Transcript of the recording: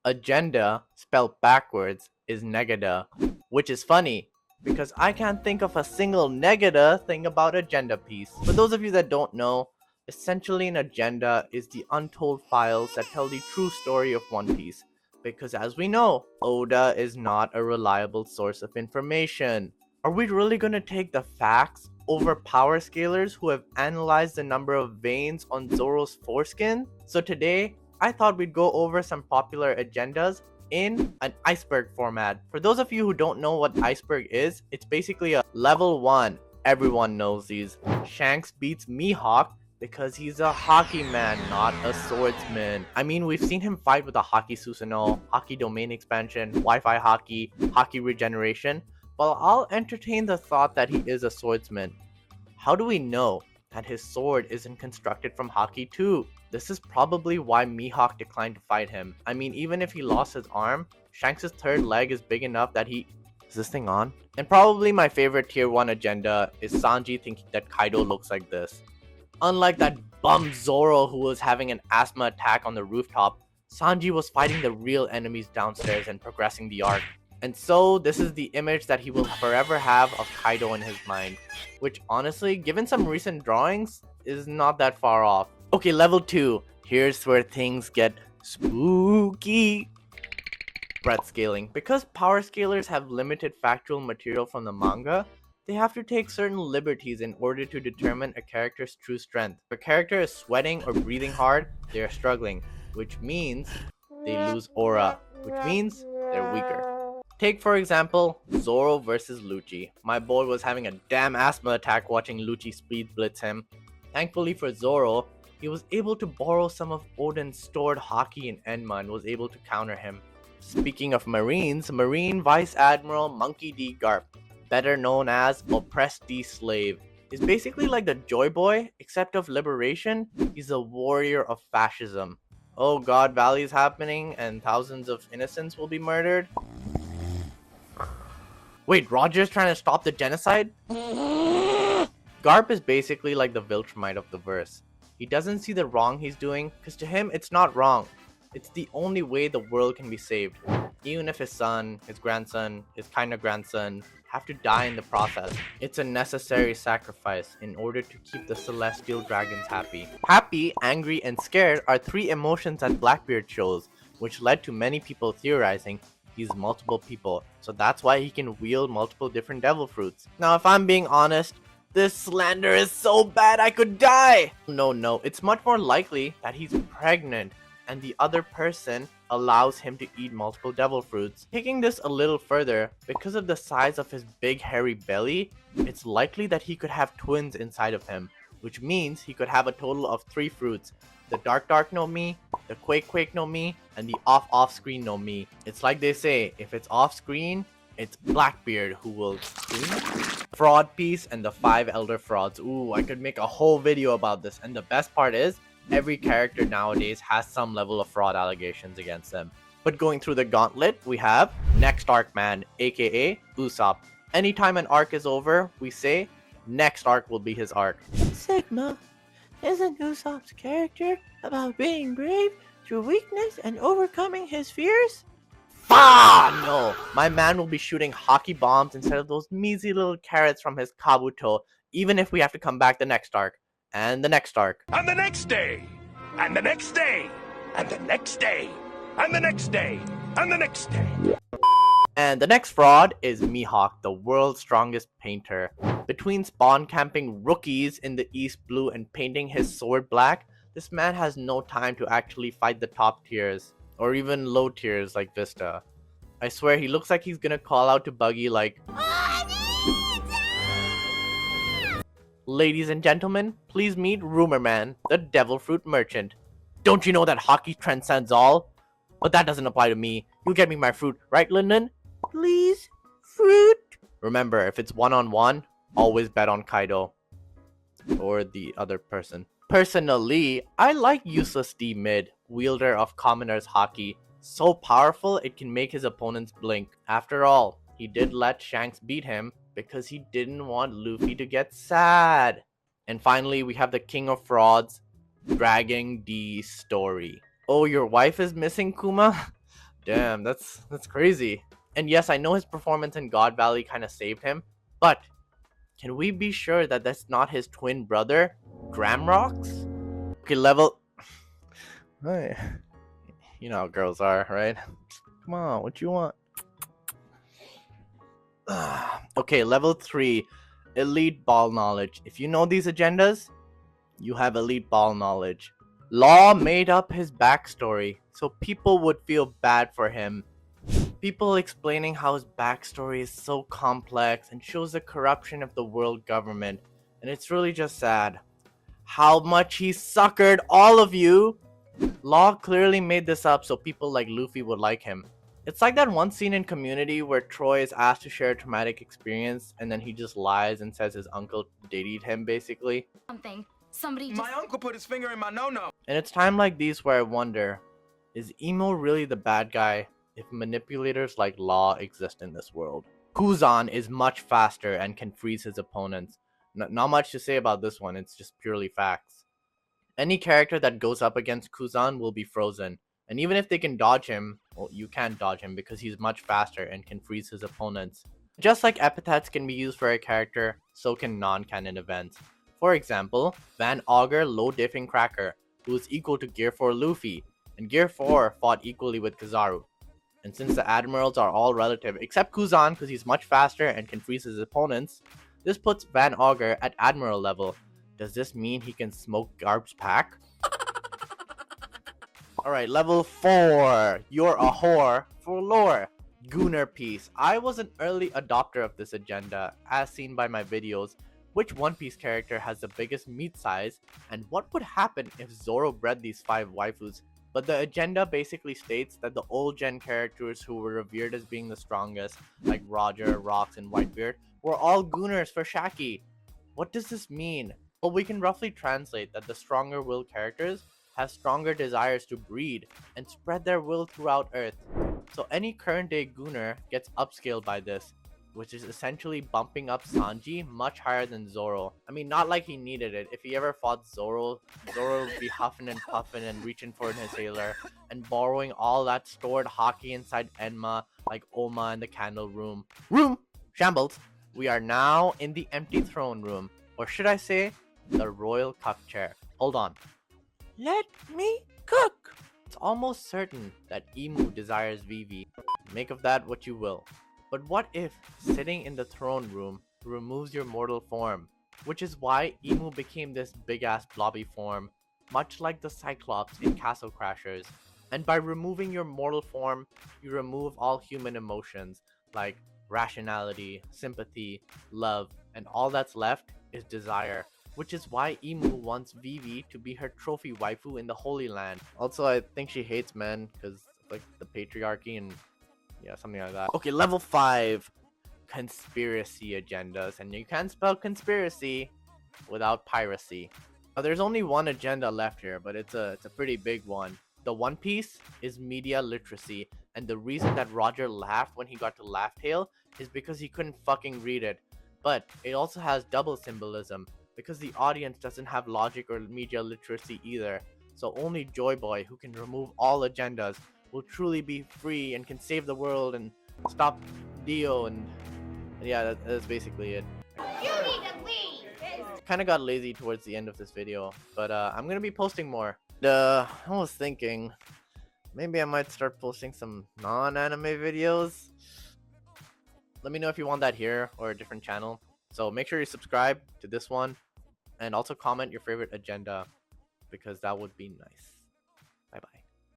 Agenda, spelled backwards, is negada, which is funny because I can't think of a single negada thing about agenda piece. For those of you that don't know, essentially an agenda is the untold files that tell the true story of One Piece. Because as we know, Oda is not a reliable source of information. Are we really gonna take the facts over power scalers who have analyzed the number of veins on Zoro's foreskin? So today, I thought we'd go over some popular agendas in an iceberg format. For those of you who don't know what iceberg is, it's basically a level 1. Everyone knows these. Shanks beats Mihawk because he's a hockey man, not a swordsman. I mean, we've seen him fight with a Haki Susanoo, Haki Domain Expansion, Wi-Fi Haki, Haki Regeneration, but I'll entertain the thought that he is a swordsman. How do we know that his sword isn't constructed from Haki too? This is probably why Mihawk declined to fight him. I mean, even if he lost his arm, Shanks' third leg is big enough that he... Is this thing on? And probably my favorite tier 1 agenda is Sanji thinking that Kaido looks like this. Unlike that bum Zoro who was having an asthma attack on the rooftop, Sanji was fighting the real enemies downstairs and progressing the arc. And so this is the image that he will forever have of Kaido in his mind, which honestly, given some recent drawings, is not that far off. Okay, level 2. Here's where things get spooky. Breadth scaling. Because power scalers have limited factual material from the manga, they have to take certain liberties in order to determine a character's true strength. If a character is sweating or breathing hard, they are struggling, which means they lose aura, which means they're weaker. Take for example, Zoro versus Lucci. My boy was having a damn asthma attack watching Lucci speed blitz him. Thankfully for Zoro, he was able to borrow some of Oden's stored Haki in Enma and was able to counter him. Speaking of Marines, Marine Vice Admiral Monkey D. Garp, better known as Oppressed D. Slave, is basically like the Joy Boy, except of liberation, he's a warrior of fascism. Oh God Valley is happening and thousands of innocents will be murdered. Wait, Roger's trying to stop the genocide? Garp is basically like the Viltrumite of the verse. He doesn't see the wrong he's doing, because to him it's not wrong. It's the only way the world can be saved. Even if his son, his grandson, his kind of grandson have to die in the process. It's a necessary sacrifice in order to keep the celestial dragons happy. Happy, angry, and scared are 3 emotions that Blackbeard shows, which led to many people theorizing he's multiple people, so that's why he can wield multiple different devil fruits. Now if I'm being honest, this slander is so bad I could die! No, it's much more likely that he's pregnant and the other person allows him to eat multiple devil fruits. Taking this a little further, because of the size of his big hairy belly, it's likely that he could have twins inside of him, which means he could have a total of 3 fruits. The Dark no Mi, the Quake no Mi, and the Off Screen no Mi. It's like they say, if it's off screen, it's Blackbeard who will scream. Fraud piece and the 5 elder frauds. Ooh, I could make a whole video about this, and the best part is, every character nowadays has some level of fraud allegations against them. But going through the gauntlet, we have Next Arc Man, aka Usopp. Anytime an arc is over, we say, next arc will be his arc. Sigma, isn't Usopp's character about being brave through weakness and overcoming his fears? No! My man will be shooting hockey bombs instead of those measly little carrots from his Kabuto, even if we have to come back the next arc. And the next arc. And the next day! And the next day! And the next day! And the next day! And the next day! And the next fraud is Mihawk, the world's strongest painter. Between spawn camping rookies in the East Blue and painting his sword black, this man has no time to actually fight the top tiers, or even low tiers like Vista. I swear he looks like he's gonna call out to Buggy like, ladies and gentlemen, please meet Rumor Man, the Devil Fruit Merchant. Don't you know that Haki transcends all? But that doesn't apply to me. You get me my fruit, right, Linden? Please, fruit. Remember, if it's one-on-one, always bet on Kaido. Or the other person. Personally, I like Useless D Mid, wielder of Commoner's Haki. So powerful, it can make his opponents blink. After all, he did let Shanks beat him because he didn't want Luffy to get sad. And finally, we have the King of Frauds, Dragging D's story. Oh, your wife is missing, Kuma? Damn, that's crazy. And yes, I know his performance in God Valley kind of saved him, but can we be sure that that's not his twin brother, Gramrox? Okay, level. Hey, you know how girls are, right? Come on, what you want? Okay, level 3, elite ball knowledge. If you know these agendas, you have elite ball knowledge. Law made up his backstory, so people would feel bad for him. People explaining how his backstory is so complex and shows the corruption of the world government, and it's really just sad. How much he suckered all of you! Law clearly made this up so people like Luffy would like him. It's like that one scene in Community where Troy is asked to share a traumatic experience and then he just lies and says his uncle dated him basically. My uncle put his finger in my no-no. And it's time like these where I wonder, is Emo really the bad guy if manipulators like Law exist in this world? Kuzan is much faster and can freeze his opponents. Not much to say about this one, it's just purely facts. Any character that goes up against Kuzan will be frozen. And even if they can dodge him, well, you can't dodge him because he's much faster and can freeze his opponents. Just like epithets can be used for a character, so can non-canon events. For example, Van Augur Low Diffing Cracker, who is equal to Gear 4 Luffy, and Gear 4 fought equally with Kizaru. And since the admirals are all relative except Kuzan because he's much faster and can freeze his opponents, this puts Van Augur at admiral level. Does this mean he can smoke Garb's pack? Alright, level 4. You're a whore for lore. Gunner Piece. I was an early adopter of this agenda, as seen by my videos. Which One Piece character has the biggest meat size, and what would happen if Zoro bred these 5 waifus? But the agenda basically states that the old gen characters who were revered as being the strongest, like Roger, Rox, and Whitebeard, were all Gunners for Shaki. What does this mean? Well, we can roughly translate that the stronger willed characters have stronger desires to breed and spread their will throughout Earth. So any current day Gunner gets upscaled by this, which is essentially bumping up Sanji much higher than Zoro. I mean, not like he needed it. If he ever fought Zoro, Zoro would be huffing and puffing and reaching for an inhaler and borrowing all that stored hockey inside Enma like Oma in the candle room. Shambles! We are now in the empty throne room, or should I say, the royal cup chair. Hold on. Let me cook! It's almost certain that Emu desires Vivi. Make of that what you will. But what if sitting in the throne room removes your mortal form? Which is why Emu became this big ass blobby form, much like the Cyclops in Castle Crashers. And by removing your mortal form, you remove all human emotions like rationality, sympathy, love, and all that's left is desire. Which is why Emu wants Vivi to be her trophy waifu in the Holy Land. Also, I think she hates men because like the patriarchy and yeah, something like that. Okay, level 5. Conspiracy agendas. And you can't spell conspiracy without piracy. Now, there's only one agenda left here, but it's a pretty big one. The One Piece is media literacy. And the reason that Roger laughed when he got to Laugh Tale is because he couldn't fucking read it. But it also has double symbolism, because the audience doesn't have logic or media literacy either. So only Joy Boy, who can remove all agendas, will truly be free and can save the world and stop Dio, and yeah, that's basically it. You need to leave! Kinda got lazy towards the end of this video, but I'm gonna be posting more. I was thinking, maybe I might start posting some non-anime videos. Let me know if you want that here or a different channel. So make sure you subscribe to this one, and also comment your favorite agenda, because that would be nice. Bye bye.